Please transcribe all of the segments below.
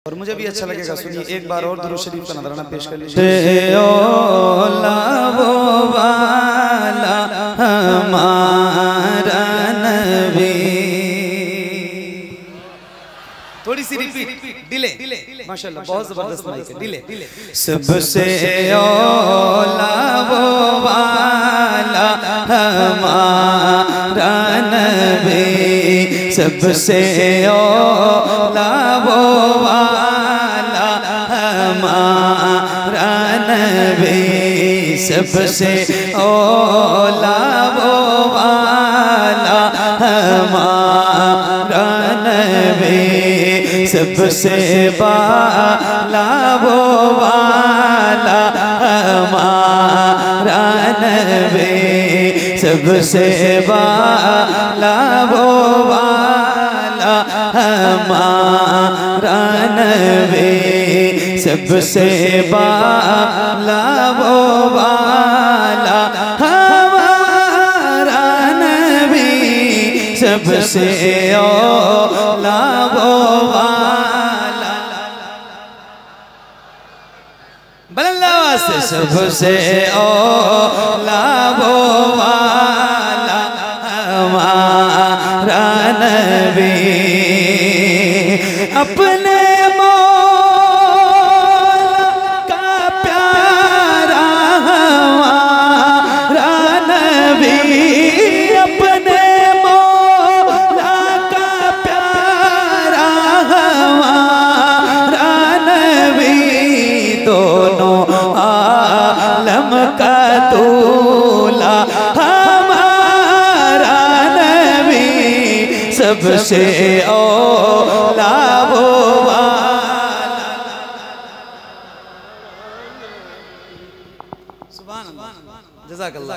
और मुझे भी अच्छा लगेगा। सुनिए एक बार और दुरूद शरीफ का नजराना पेश कर लीजिए। हमारा नबी, थोड़ी सी रिपीट, डिले, माशाल्लाह बहुत जबरदस्त माइक है, डिले। सबसे औला वो वाला हमारा नबी, सबसे औला वो वाला हमारा नबी, सबसे औला वो वाला हमारा नबी, सबसे बाला वो वाला हमारा नबी, सबसे बाला वो वाला हमारा नबी, सबसे बाला वो वाला हमारा नबी, सबसे औला वो वाला बल्ला से, सबसे औला वो वाला हमारा नबी, अपने मौला का प्यारा हमारा नबी, अपने मौला का प्यारा हमारा नबी, दोनों आलम का दूल्हा हमारा नबी, सबसे औला वो वाला। सुभान अल्लाह, जज़ाकल्लाह।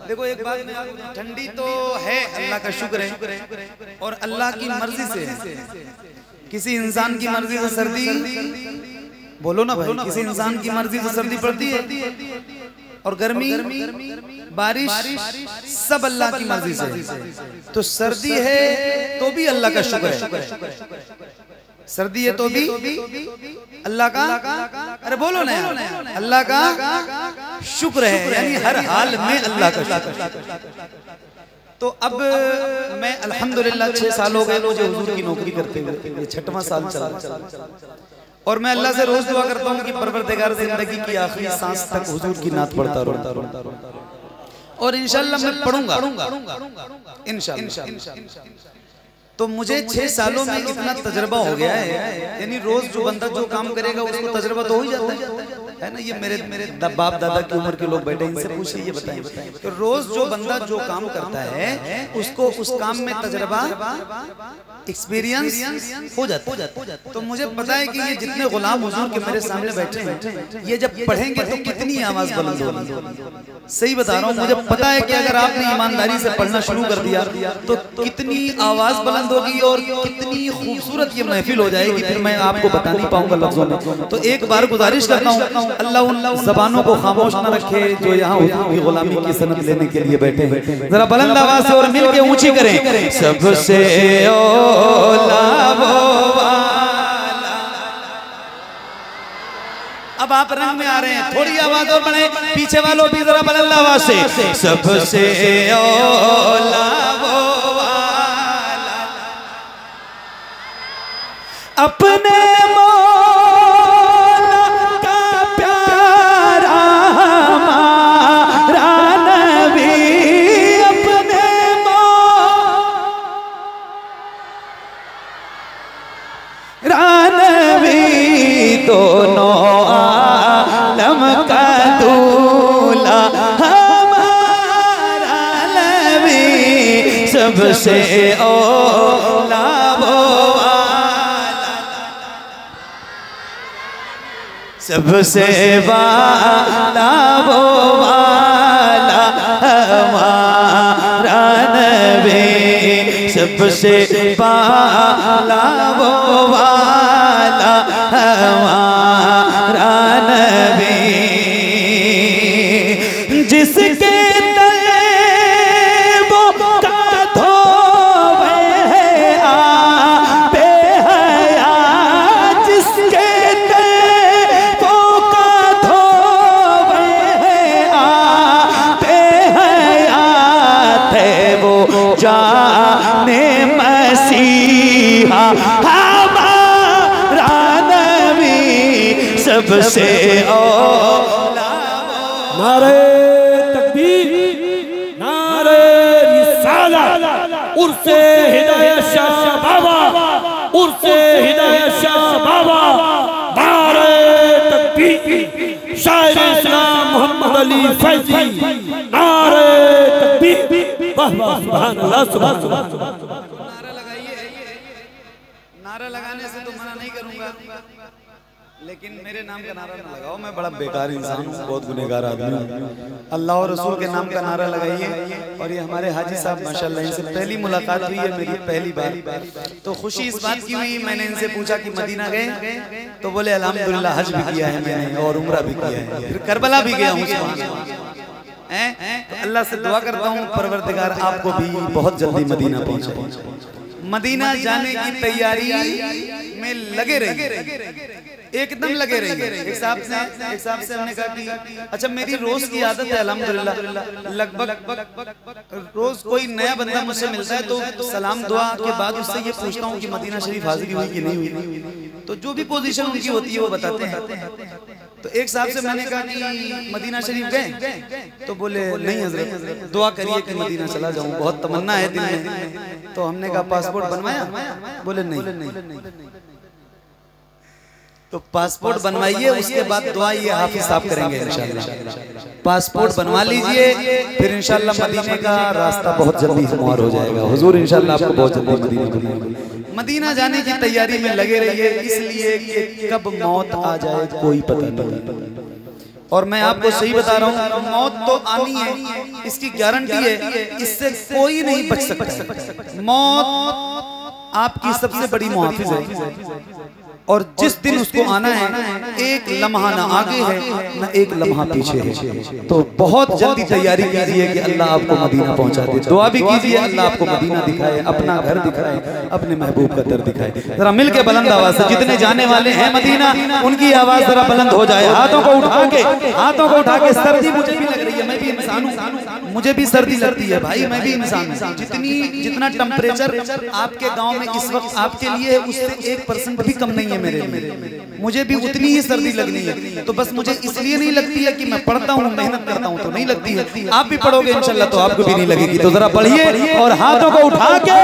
देखो एक बात मैं आपको, ठंडी तो है, अल्लाह का शुक्र है, और अल्लाह की मर्जी से, किसी इंसान की मर्जी से सर्दी, बोलो ना भाई, किसी इंसान की मर्जी से सर्दी पड़ती है, और गर्मी बारिश सब अल्लाह की मर्जी से। तो सर्दी है तो भी अल्लाह का शुक्र है, सर्दी है तो भी अल्लाह का, अरे बोलो ना, अल्लाह का शुक्र है, यानी हर हाल में अल्लाह का शुक्र। तो अब मैं अल्हम्दुलिल्लाह 6 साल हो गए मुझे हुजूर की नौकरी करते हुए, ये 6वां साल चला, और मैं अल्लाह से रोज दुआ करता हूँ कि परवरदिगार जिंदगी की आखिरी सांस तक हुजूर की नात पढ़ता रहूं, और इंशाअल्लाह मैं पढ़ूंगा इंशाअल्लाह। तो मुझे 6 सालों में इतना तजर्बा हो गया है, यानी रोज जो बंदा जो काम करेगा उसको तजर्बा तो हो ही जाता है ना। ये मेरे बाप दादा की उम्र के लोग बैठे, इनसे पूछिए, ये बताएं कि रोज जो बंदा जो काम करता है उसको उस काम में तजर्बा, एक्सपीरियंस हो जाता है। तो मुझे पता है कि ये जितने गुलाम हुजूर के मेरे सामने बैठे हैं, ये जब पढ़ेंगे तो कितनी आवाज बुलंद होगी। सही बता रहा हूँ, मुझे पता है कि अगर आपने ईमानदारी से पढ़ना शुरू कर दिया तो कितनी आवाज बुलंद होगी और कितनी खूबसूरत ये महफिल हो जाएगी, फिर मैं आपको बता नहीं पाऊंगा लफ्जों में। तो एक बार गुजारिश करता हूँ, अल्लाह उन ज़बानों को खामोश न रखे जो यहाँ हुजूर की गुलामी की सनद लेने के लिए बैठे हैं। जरा बुलंद आवाज से और मिल के ऊंची करें, सबसे औला वो वाला। अब आप रंग में आ रहे हैं, थोड़ी आवाज और बढ़े, पीछे वालों भी जरा बुलंद आवाज से, सबसे औला वो वाला, अपने मौला का प्यारा हमारा नबी, अपने मौला नबी, दोनों आलम का दूल्हा हमारा नबी, सबसे औला वो वाला, सबसे वाला वो वाला हमारा नबी, सबसे वाला वो वाला हमारा नबी, जिसके तलवों का धोवे आ बेहया, जिसके सबसे औला। नारे तकबीर, नारे रिसालत, उर्से हिदायत शाह बाबा, उर्से हिदायत शाह बाबा। नारे तकबीर, शायर इस्लाम मोहम्मद अली फैजी। नारे तकबीर, वाह वाह, सुभान अल्लाह, सुभान अल्लाह। नारा लगाइए, नारा लगाने से तो मना नहीं करूंगा, लेकिन मेरे नाम का नारा ना लगाओ, मैं बड़ा बेकार इंसान हूँ, बहुत गुनहगार आदमी हूँ। अल्लाह और रसूल के नाम का नारा लगाइए। और ये हमारे हाजी साहब माशाल्लाह, इनसे पहली मुलाकात हुई है मेरी, पहली बार। तो खुशी इस बात की हुई, मैंने इनसे पूछा कि मदीना गए, तो बोले अल्हम्दुलिल्लाह हज भी किया है मैंने और उम्रा भी किया है, फिर करबला भी गया हूँ। तो अल्लाह से दुआ करता हूँ परवरदिगार आपको भी बहुत जल्दी मदीना पहुँचाए। मदीना जाने की तैयारी में लगे रहिए, एकदम लगे रहिए। एक साहब से हमने कहा कि अच्छा मेरी रोज की आदत है अल्हम्दुलिल्लाह, लगभग रोज कोई नया बंदा मुझसे मिलता है तो सलाम दुआ के बाद उससे ये पूछता हूँ कि मदीना शरीफ हाजिरी हुई कि नहीं हुई। तो जो भी पोजीशन उनकी होती है वो बताते हैं। तो एक साहब से मैंने कहा कि मदीना शरीफ गए, तो बोले नहीं हजरत, दुआ करिए कि मदीना चला जाऊं, बहुत तमन्ना है दिल में। तो हमने कहा पासपोर्ट बनवाया, बोले नहीं। तो पासपोर्ट बनवाइए, उसके बाद दुआ ये हाफिज साहब करेंगे इंशाल्लाह। पासपोर्ट बनवा लीजिए, फिर इंशाल्लाह मदीने का रास्ता बहुत जल्दी हमार हो जाएगा। हुजूर इंशाल्लाह आपको बहुत जल्दी मदीना जाने की तैयारी में लगे रहिए, इसलिए कि कब मौत आ जाए कोई पता नहीं। और मैं आपको सही बता रहा हूँ, मौत तो आनी है, इसकी गारंटी है, इससे कोई नहीं बच सकता। मौत आपकी सबसे बड़ी मुहाफिज है, और जिस दिन उसको आना है, एक लम्हा ना आगे है ना एक लम्हा पीछे है। तो बहुत जल्दी तैयारी कीजिए कि अल्लाह आपको मदीना पहुंचा दे। दुआ भी कीजिए अल्लाह आपको मदीना दिखाए, अपना घर दिखाए, अपने महबूब का दर दिखाए। जरा मिल के बुलंद आवाज से जितने जाने वाले हैं मदीना, उनकी आवाज जरा बुलंद हो जाए। हाथों को उठा के सर्दी मुझे भी लग रही है, मैं भी इंसान हूँ, मुझे भी सर्दी लगती है भाई, मैं भी इंसान हूँ। जितना टेम्परेचर आपके गाँव में इस वक्त आपके लिए है, उससे 1% भी कम नहीं है मेरे लिए। मुझे भी उतनी ही सर्दी लगनी है। तो बस मुझे इसलिए नहीं लगती है कि मैं पढ़ता हूँ, मेहनत करता हूँ, तो नहीं लगती है। आप भी पढ़ोगे इंशाल्लाह तो आपको भी नहीं लगेगी। तो जरा पढ़िए और हाथों को उठा के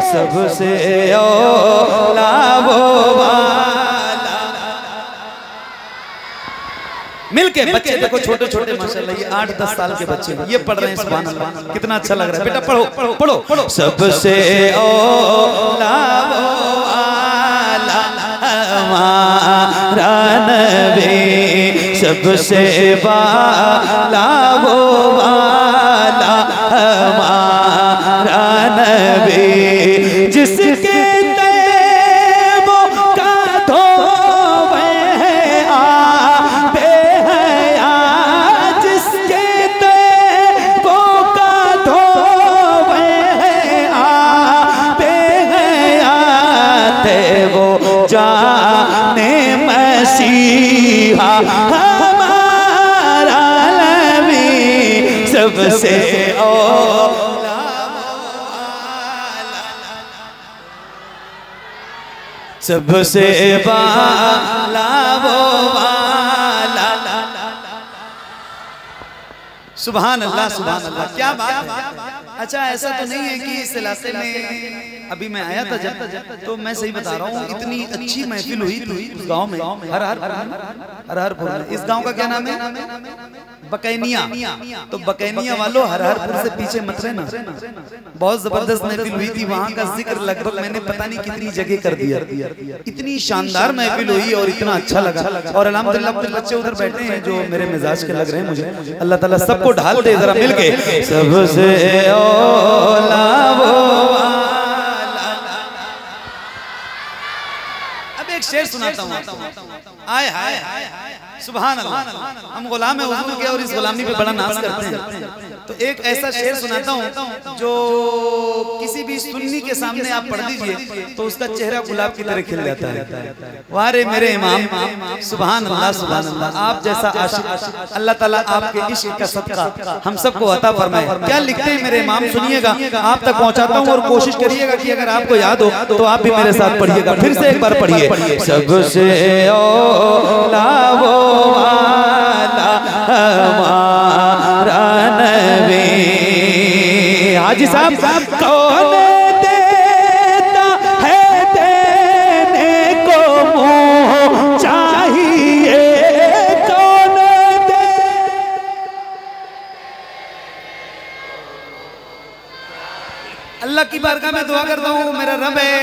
सबसे औला वो वाला। मिलके बच्चे देखो छोटे छोटे माशाल्लाह, ये 8-10 साल के बच्चे ये पढ़ रहे हैं, सुभान अल्लाह, कितना अच्छा लग रहा है। बेटा पढ़ो पढ़ो पढ़ो पढ़ो। सबसे औला हमारा नबी, सबसे वाला वो वाला हमारा नबी, जिसके तैबों का धोवे आबे हयात, जिसके तैबों का धोवे आबे हयात, वो जाने मसीहा हमारा नबी, सबसे औला सबसे वाला वो वाला। सुभान अल्लाह सुभान अल्लाह, क्या बात। अच्छा ऐसा तो नहीं है कि इस इलाके में अभी मैं आया था जब, तो मैं सही बता रहा हूँ, इतनी अच्छी महफिल हुई थी उस गांव में, हरहरपुर में। इस गांव का क्या नाम है? बकैनिया। तो बकैनिया वालों हरहरपुर से पीछे मत रहना, बहुत जबरदस्त महफिल हुई थी। वहाँ का जिक्र लगभग मैंने पता नहीं कितनी जगह कर दिया। इतनी शानदार महफिल हुई और इतना अच्छा लगा। और अल्हम्दुलिल्लाह कुछ बच्चे उधर बैठे हैं जो मेरे मिजाज के लग रहे हैं मुझे। अल्लाह ताला सबको ढाल दे, जरा मिल के सबसे औला वो वाला। अब एक शेर सुनाता हूँ। आए हाय सुभान अल्लाह, हम गुलाम है हुजूर के और इस गुलामी पे बड़ा नाज करते हैं। तो एक ऐसा शेर सुनाता हूँ जो किसी भी सुन्नी के सामने आप पढ़ दीजिए तो उसका चेहरा गुलाब की तरह खिल जाता है। वारे मेरे इमाम, सुभान अल्लाह सुभान अल्लाह। आप जैसा आशिक अल्लाह ताला आपके इश्क का सदका हम सबको अता फरमाए। क्या लिखते हैं मेरे इमाम, सुनिएगा, आप तक पहुंचाता हूँ और कोशिश करिएगा कि अगर आपको याद हो तो आप भी मेरे साथ पढ़िएगा। फिर से एक बार पढ़िए। सबसे औला वो वाला हमारा नबी। हाजी साहब, कौन देता है देने को मुँह चाहिए, कौन दे। अल्लाह की बारगाह में दुआ करता हूँ, मेरा रब है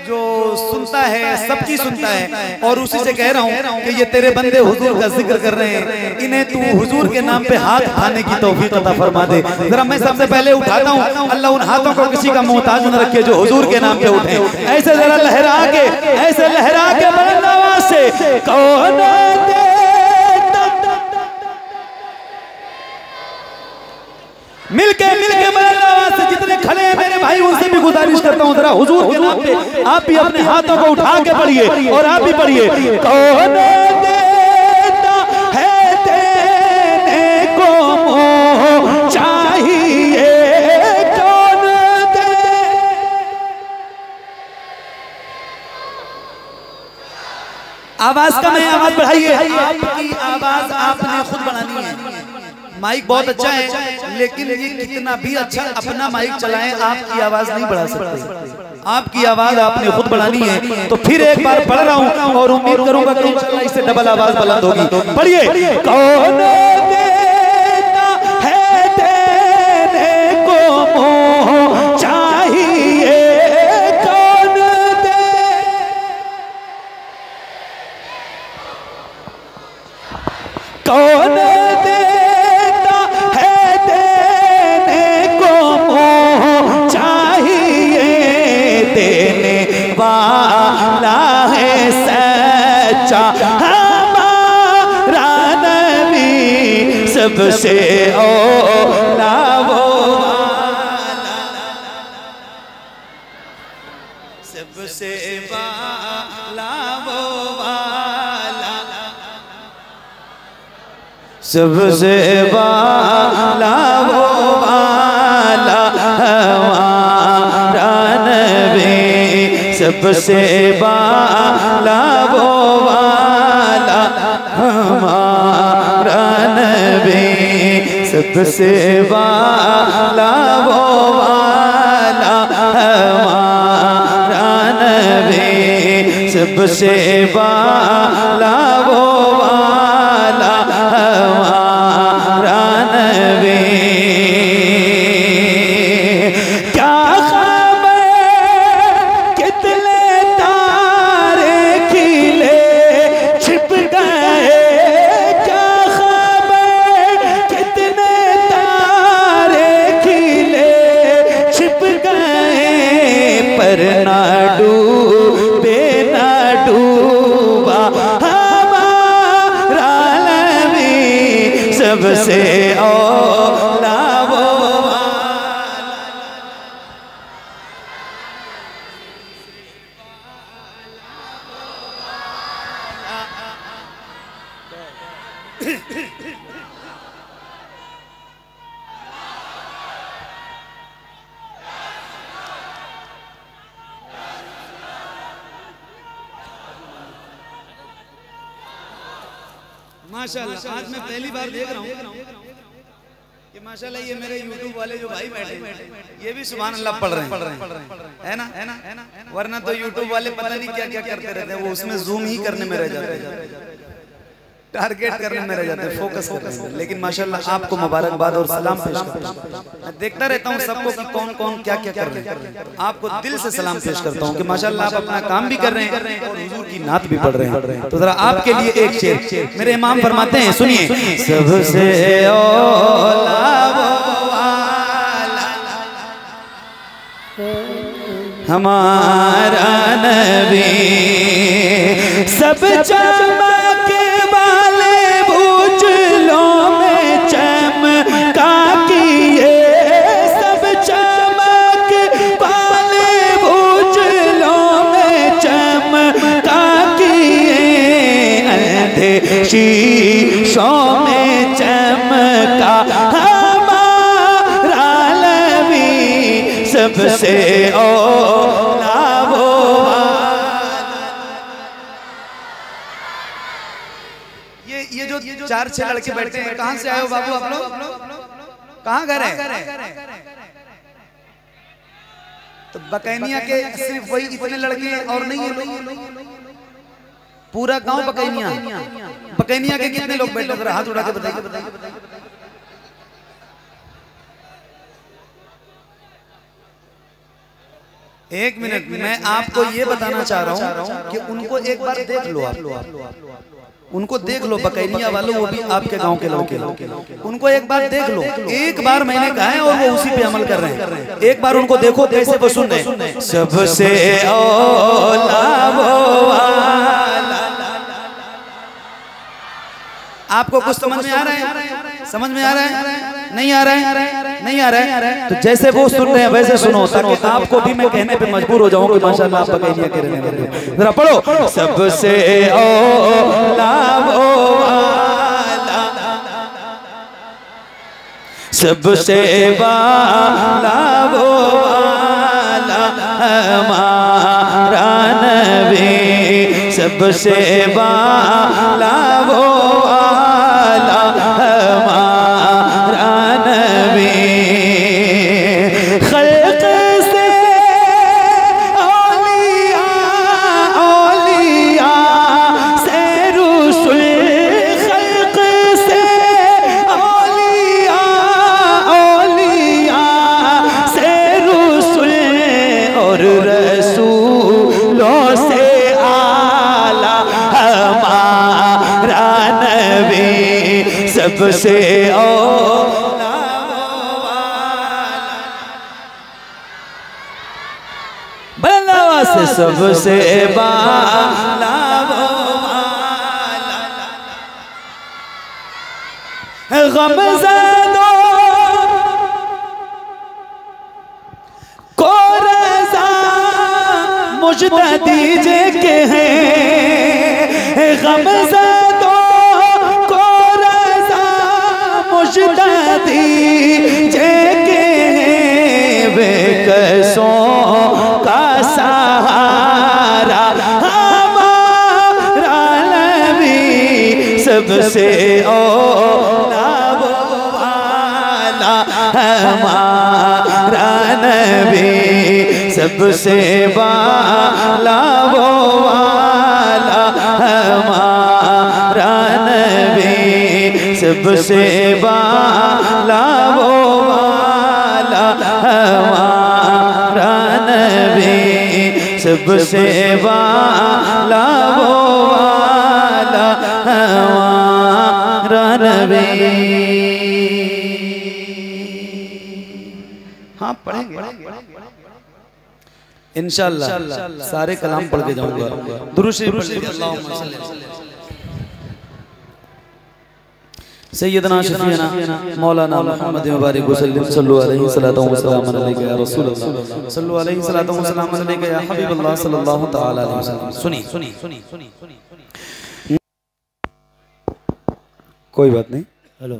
जो सुनता है, सबकी सुनता है, और उसी से कह रहा हूँ कि ये तेरे बंदे हुजूर का जिक्र कर रहे हैं, इन्हें तू हुजूर के नाम पे हाथ उठाने की तौफीक अता फरमा दे। जरा मैं सबसे पहले उठाता हूँ, अल्लाह उन हाथों को किसी का मोहताज न रखे जो हुजूर के नाम पे उठे। ऐसे जरा लहरा के, ऐसे लहरा के बुलंद आवाज से कौन दे। मिलके बुलंद आवाज से जितने खड़े हैं मेरे भाई उनसे भी गुजारिश करता हूँ, जरा हुजूर के नाम पे आप भी अपने हाथों को उठा के पढ़िए और आप भी पढ़िए। कौन देता है देने को मोह चाहिए, कौन दे। आवाज कम है, आवाज बढ़ाइए। आपकी आवाज आपने खुद बढ़ानी है। माइक बहुत अच्छा है लेकिन ये कितना भी अच्छा अपना माइक चलाएं, आपकी आवाज नहीं बढ़ा सकते। आपकी आवाज आपने खुद बढ़ानी है। तो फिर एक बार पढ़ रहा हूं और उम्मीद करूंगा कि इंशाल्लाह इससे डबल आवाज बुलंद होगी। पढ़िए। कौन देता है देने को मोह चाहिए, कौन दे। कौन वाला है सच्चा हमारा नबी, सबसे औला वो वाला, सबसे वाला वो वाला, सबसे वाला वो वाला हमारा नबी, सबसे वाला वो वाला हमारा नबी, सबसे वाला वो वाला हमारा नबी, सबसे वाला वो वाला हमारा नबी। ना डूबे ना डूबा हमारा नबी, सबसे औला वो माशाल्लाह। आज मैं पहली बार देख रहा हूँ कि माशाल्लाह ये मेरे YouTube वाले जो भाई बैठे ये भी सुभान अल्लाह पढ़ रहे हैं, है ना, है ना, है ना। वरना तो YouTube वाले पता नहीं क्या क्या करते रहते हैं, वो उसमें जूम ही करने में रह जाते हैं, टारगेट करने में रह जाते हैं, फोकस करने में। लेकिन माशाल्लाह आपको मुबारकबाद और सलाम पेश करता हूँ। मैं देखता रहता हूँ सबको कि कौन कौन क्या क्या कर रहे हैं, आपको दिल से सलाम पेश करता हूँ कि माशाल्लाह आप अपना काम भी कर रहे हैं और हुजूर की नात भी पढ़ रहे हैं। तो जरा आपके लिए एक शेर मेरे इमाम फरमाते हैं, सुनिए। सबसे औला वो वाला हमारा नबी, सब चमके वाले भूचलों में चमका की थे शीशों में चमका हमारा नबी सबसे औला वो। ये जो 4-6 लड़के बैठे हैं, कहाँ से आए हो बाबू आप लोग? कहाँ घर है? तो बकैनिया के सिर्फ वही इतने लड़के हैं और नहीं है लोग? पूरा गांव बकैनिया। बकैनिया के कितने लोग बैठे? जरा हाथ उठा के बताइए। एक मिनट, मैं आपको ये बताना चाह रहा हूँ कि उनको एक बार देख लो आप। उनको देख लो, बकैनिया वालों, वो भी आपके गांव के लड़के। उनको एक बार देख लो। एक बार मैंने कहा है और वो उसी पे अमल कर रहे हैं। एक बार उनको देखो कैसे वो सुन रहे हैं। सबसे औला वो वाला। आपको कुछ समझ में आ रहा है? समझ में आ रहा है? नहीं आ रहा है? नहीं आ रहा है? तो जैसे वो सुन रहे हैं वैसे सुनो, ताकि आपको भी मैं कहने पे मजबूर हो जाऊं कि माशाल्लाह आप बकैनिया के रहने वाले हो। जरा पढ़ो। सबसे औला वो वाला, सबसे वाला वो वाला हमारा नबी, सबसे वाला वो वाला हमारा नबी। खल्क से औलिया, औलिया से रुसूल, खल्क से औलिया, औलिया से रुसूल और रसूलों से आला हमारा नबी सबसे औला वाला। बल्ला से सबसे वाला वो वाला। गमज़दों को रज़ा मुझदा दीजिए के हैं, गमज़दों को रज़ा मुझदा दीजिए के हैं। बेकसों का सहारा हमारा नबी सबसे औला वो वाला हमारा नबी सबसे वाला वो वाला हमारा नबी सबसे वाला वो वाला हमारा नबी सबसे वाला वो वाला हमारा नबी। हाँ पढ़ेंगे इंशाअल्लाह। सारे कलाम पढ़ के जाऊंगा। दुरूद शरीफ पढ़ लीजिए। अल्लाहुम्मा सल्ली सैयदना शफीना मौलाना मुहम्मद मुबारक वसल्लम सल्लल्लाहु अलैहि सल्लल्लाहु अलैहि या रसूल अल्लाह सल्लल्लाहु अलैहि सल्लल्लाहु अलैहि या हबीब अल्लाह सल्लल्लाहु तआला अलैहि वसल्लम। सुनी कोई बात नहीं। हेलो।